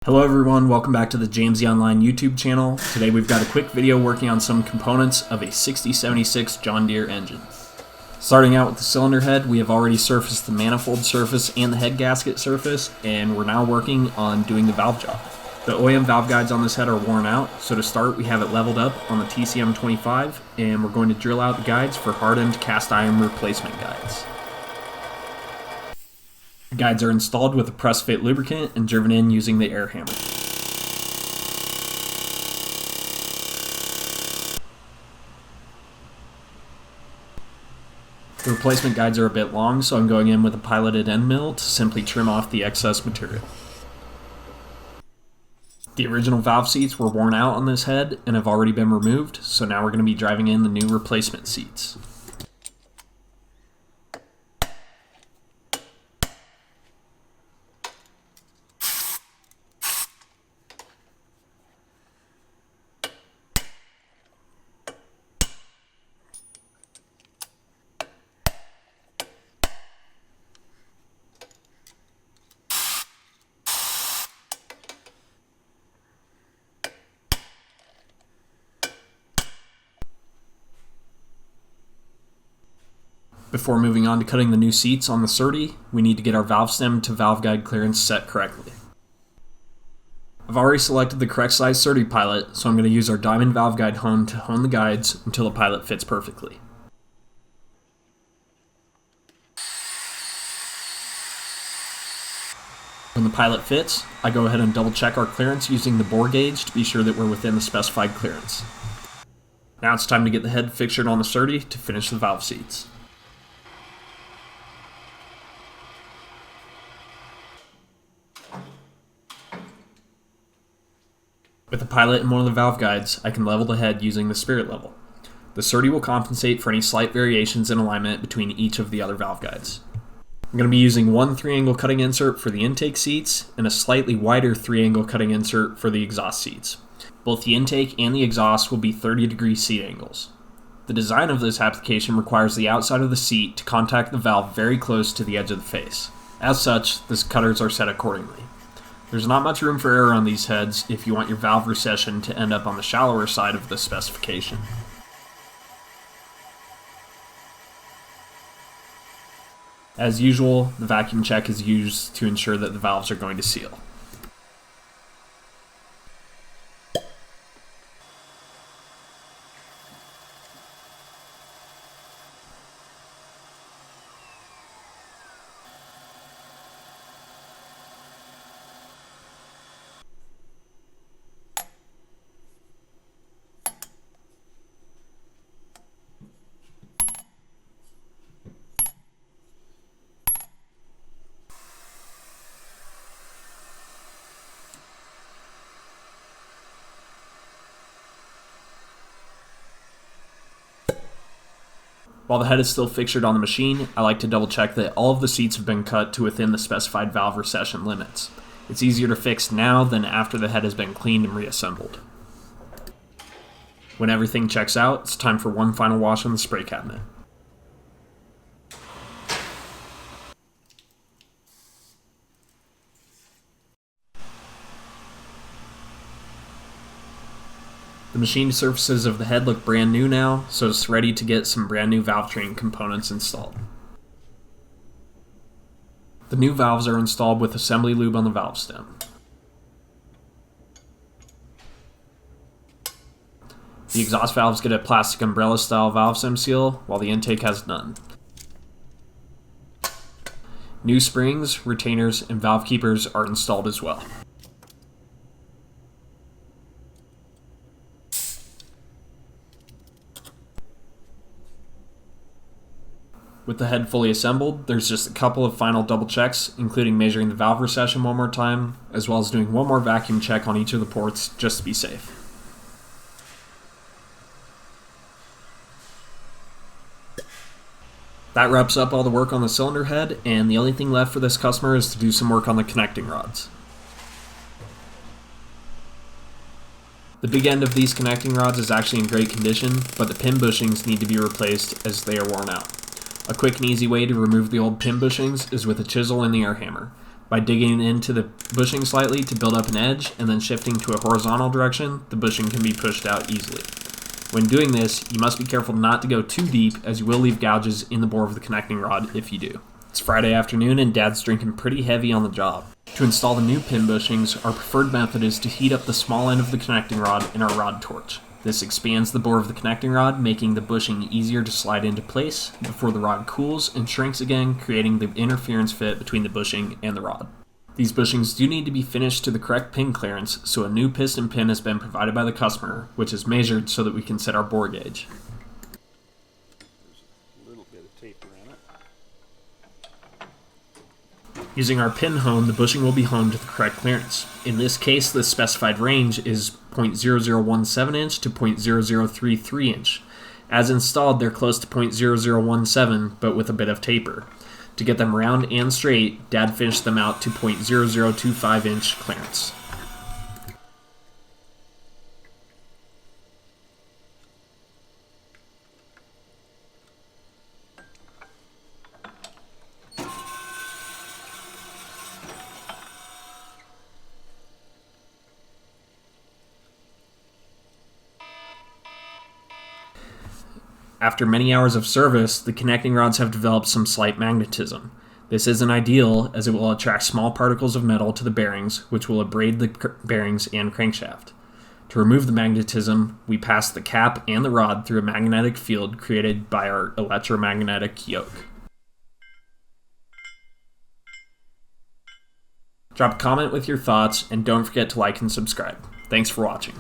Hello everyone, welcome back to the Jamesy Online YouTube channel. Today we've got a quick video working on some components of a 6076 John Deere engine. Starting out with the cylinder head, we have already surfaced the manifold surface and the head gasket surface, and we're now working on doing the valve job. The OEM valve guides on this head are worn out, so to start we have it leveled up on the TCM25, and we're going to drill out the guides for hardened cast iron replacement guides. The guides are installed with a press-fit lubricant and driven in using the air hammer. The replacement guides are a bit long, so I'm going in with a piloted end mill to simply trim off the excess material. The original valve seats were worn out on this head and have already been removed, so now we're going to be driving in the new replacement seats. Before moving on to cutting the new seats on the 30, we need to get our valve stem to valve guide clearance set correctly. I've already selected the correct size 30 pilot, so I'm going to use our diamond valve guide hone to hone the guides until the pilot fits perfectly. When the pilot fits, I go ahead and double check our clearance using the bore gauge to be sure that we're within the specified clearance. Now it's time to get the head fixtured on the 30 to finish the valve seats. With the pilot and one of the valve guides, I can level the head using the spirit level. The 30 will compensate for any slight variations in alignment between each of the other valve guides. I'm going to be using one 3-angle cutting insert for the intake seats and a slightly wider 3-angle cutting insert for the exhaust seats. Both the intake and the exhaust will be 30-degree seat angles. The design of this application requires the outside of the seat to contact the valve very close to the edge of the face. As such, the cutters are set accordingly. There's not much room for error on these heads if you want your valve recession to end up on the shallower side of the specification. As usual, the vacuum check is used to ensure that the valves are going to seal. While the head is still fixtured on the machine, I like to double check that all of the seats have been cut to within the specified valve recession limits. It's easier to fix now than after the head has been cleaned and reassembled. When everything checks out, it's time for one final wash on the spray cabinet. The machined surfaces of the head look brand new now, so it's ready to get some brand new valve train components installed. The new valves are installed with assembly lube on the valve stem. The exhaust valves get a plastic umbrella style valve stem seal, while the intake has none. New springs, retainers, and valve keepers are installed as well. With the head fully assembled, there's just a couple of final double checks, including measuring the valve recession one more time, as well as doing one more vacuum check on each of the ports just to be safe. That wraps up all the work on the cylinder head, and the only thing left for this customer is to do some work on the connecting rods. The big end of these connecting rods is actually in great condition, but the pin bushings need to be replaced as they are worn out. A quick and easy way to remove the old pin bushings is with a chisel and the air hammer. By digging into the bushing slightly to build up an edge and then shifting to a horizontal direction, the bushing can be pushed out easily. When doing this, you must be careful not to go too deep, as you will leave gouges in the bore of the connecting rod if you do. It's Friday afternoon and Dad's drinking pretty heavy on the job. To install the new pin bushings, our preferred method is to heat up the small end of the connecting rod in our rod torch. This expands the bore of the connecting rod, making the bushing easier to slide into place before the rod cools and shrinks again, creating the interference fit between the bushing and the rod. These bushings do need to be finished to the correct pin clearance, so a new piston pin has been provided by the customer, which is measured so that we can set our bore gauge. There's a little bit of taper in it. Using our pin hone, the bushing will be honed to the correct clearance. In this case, the specified range is 0.0017 inch to 0.0033 inch. As installed, they're close to 0.0017, but with a bit of taper. To get them round and straight, Dad finished them out to 0.0025 inch clearance. After many hours of service, the connecting rods have developed some slight magnetism. This isn't ideal, as it will attract small particles of metal to the bearings, which will abrade the bearings and crankshaft. To remove the magnetism, we pass the cap and the rod through a magnetic field created by our electromagnetic yoke. Drop a comment with your thoughts, and don't forget to like and subscribe. Thanks for watching.